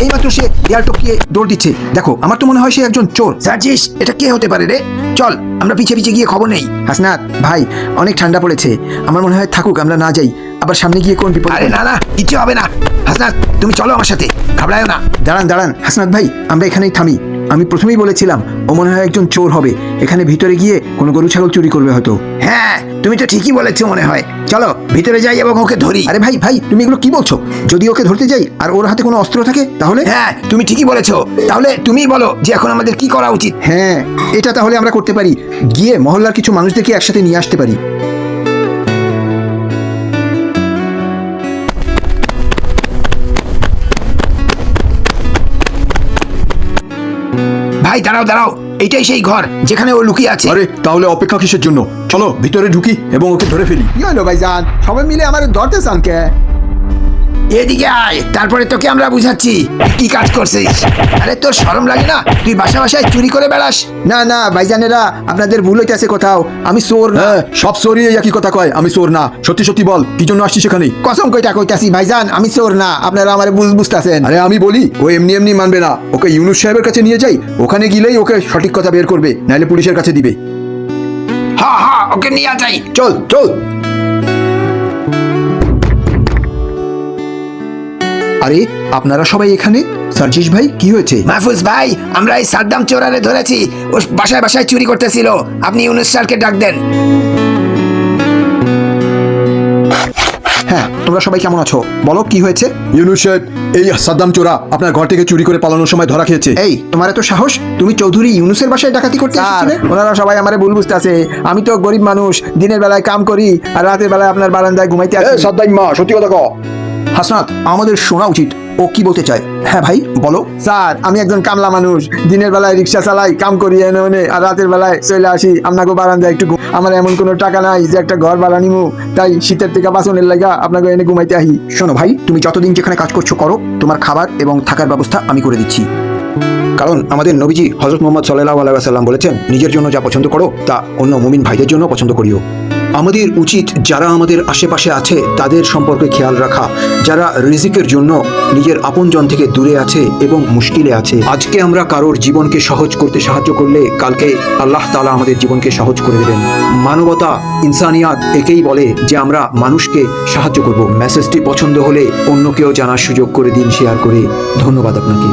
এইমাত্র সে দেয়াল টপকিয়ে দৌড় দিচ্ছে। দেখো, আমার তো মনে হয় সে একজন চোর। সার্জিস, এটা কে হতে পারে রে? চল আমরা পিছিয়ে পিছিয়ে গিয়ে খবর নেই। হাসনাত ভাই, অনেক ঠান্ডা পড়েছে, আমার মনে হয় থাকুক, আমরা না যাই, আবার সামনে গিয়ে কোন বিপদ। আরে না না, কিছু হবে না। হাসনাত, তুমি চলো আমার সাথে, ঘাবড়ায়ও না। দাঁড়ান দাঁড়ান হাসনাত ভাই, আমরা এখানেই থামি। আমি প্রথমেই বলেছিলাম ও মনে হয় একজন চোর হবে, এখানে ভিতরে গিয়ে কোনো গরু ছাগল চুরি করবে হয়তো। হ্যাঁ, তুমি তো ঠিকই বলেছো মনে হয়। চলো ভিতরে যাই এবং ওকে ধরি। আরে ভাই ভাই, তুমি এগুলো কি বলছো? যদি ওকে ধরতে যাই আর ওর হাতে কোনো অস্ত্র থাকে তাহলে? হ্যাঁ, তুমি ঠিকই বলেছো। তাহলে তুমিই বলো যে এখন আমাদের কি করা উচিত। হ্যাঁ, এটা তাহলে আমরা করতে পারি, গিয়ে মহল্লার কিছু মানুষদেরকে একসাথে নিয়ে আসতে পারি। ভাই দাঁড়াও দাঁড়াও, এইটাই সেই ঘর যেখানে ও লুকিয়ে আছে। আরে তাহলে অপেক্ষা কিসের জন্য? চলো ভিতরে ঢুকি এবং ওকে ধরে ফেলি। কি হলো ভাইজান, সবাই মিলে আমার ধরতে চান কে? এদিকে আয়, তারপরে তোকে আমরা বুঝাচ্ছি কি কাজ করছিস। আরে তোর শরম লাগে না? তুই বাসা বাসায় চুরি করে বেড়াস। না না ভাইজানেরা, আপনাদের ভুল হইতেছে কোথাও, আমি চোর না। হ্যাঁ, সব চোরই একই কথা কয়, আমি চোর না। সত্যি সত্যি বল, কি জন্য আসছিস সেখানে? কসম কইতাছি ভাইজান, আমি চোর না, আপনারা আমার বুঝতেছেন। আরে আমি বলি, ও এমনি এমনি মানবে না। ওকে ইউনুস সাহেবের কাছে নিয়ে যাই, ওখানে গেলেই ওকে সঠিক কথা বের করবে, নাহলে পুলিশের কাছে দিবে। হ্যাঁ হ্যাঁ, ওকে নিয়ে যাই, চল চল। আরে আপনারা সবাই এখানে? সার্জিস ভাই, কি হয়েছে? মাহফুজ ভাই, আমরা এই সাদ্দাম চোরারে ধরেছি, ও বাসায় বাসায় চুরি করতেছিল। আপনি ইউনুস স্যারকে ডাক দেন। হ্যাঁ, তোমরা সবাই কেমন আছো? বলো কি হয়েছে? ইউনুস সাহেব, এই সাদ্দাম চোরা আপনার ঘর থেকে চুরি করে পালানোর সময় ধরা খেয়েছে। এই, তোমার এত সাহস? তুমি চৌধুরী ইউনুসের বাসায় ডাকাতি করতে এসেছিলে? ওনারা সবাই আমারে ভুল বুঝতেছে। আমি তো গরিব মানুষ, দিনের বেলায় কাম করি আর রাতের বেলায় আপনার বারান্দায় ঘুমাইতে আসি। সাদ্দাম মা, সত্যি কথা কও। হাসনাত, আমাদের শোনা উচিত ও কি বলতে চায়। হ্যাঁ ভাই বলো। স্যার, আমি একজন কামলা মানুষ, দিনের বেলায় রিক্সা চালাই, কাম করি এনে ওনে, আর রাতের বেলায় চলে আসি আপনাকে বারান্দায় একটু। আমার এমন কোনো টাকা নাই যে একটা ঘর ভাড়া নিমু, তাই শীতের থেকে বাঁচনের লাগা আপনাকে এনে ঘুমাইতে আহি। শোনো ভাই, তুমি যতদিন যেখানে কাজ করছো করো, তোমার খাবার এবং থাকার ব্যবস্থা আমি করে দিচ্ছি। কারণ আমাদের নবীজি হযরত মুহাম্মদ সাল্লাল্লাহু আলাইহি ওয়াসাল্লাম বলেছেন, নিজের জন্য যা পছন্দ করো তা অন্য মুমিন ভাইদের জন্য পছন্দ করিও। আমাদের উচিত যারা আমাদের আশেপাশে আছে তাদের সম্পর্কে খেয়াল রাখা, যারা রিজিকের জন্য নিজের আপনজন থেকে দূরে আছে এবং মুশকিলে আছে। আজকে আমরা কারোর জীবনকে সহজ করতে সাহায্য করলে কালকে আল্লাহ তাআলা আমাদের জীবনকে সহজ করে দেবেন। মানবতা, ইনসানিয়াত একেই বলে যে আমরা মানুষকে সাহায্য করব। মেসেজটি পছন্দ হলে অন্যকেও জানার সুযোগ করে দিন শেয়ার করে। ধন্যবাদ আপনাকে।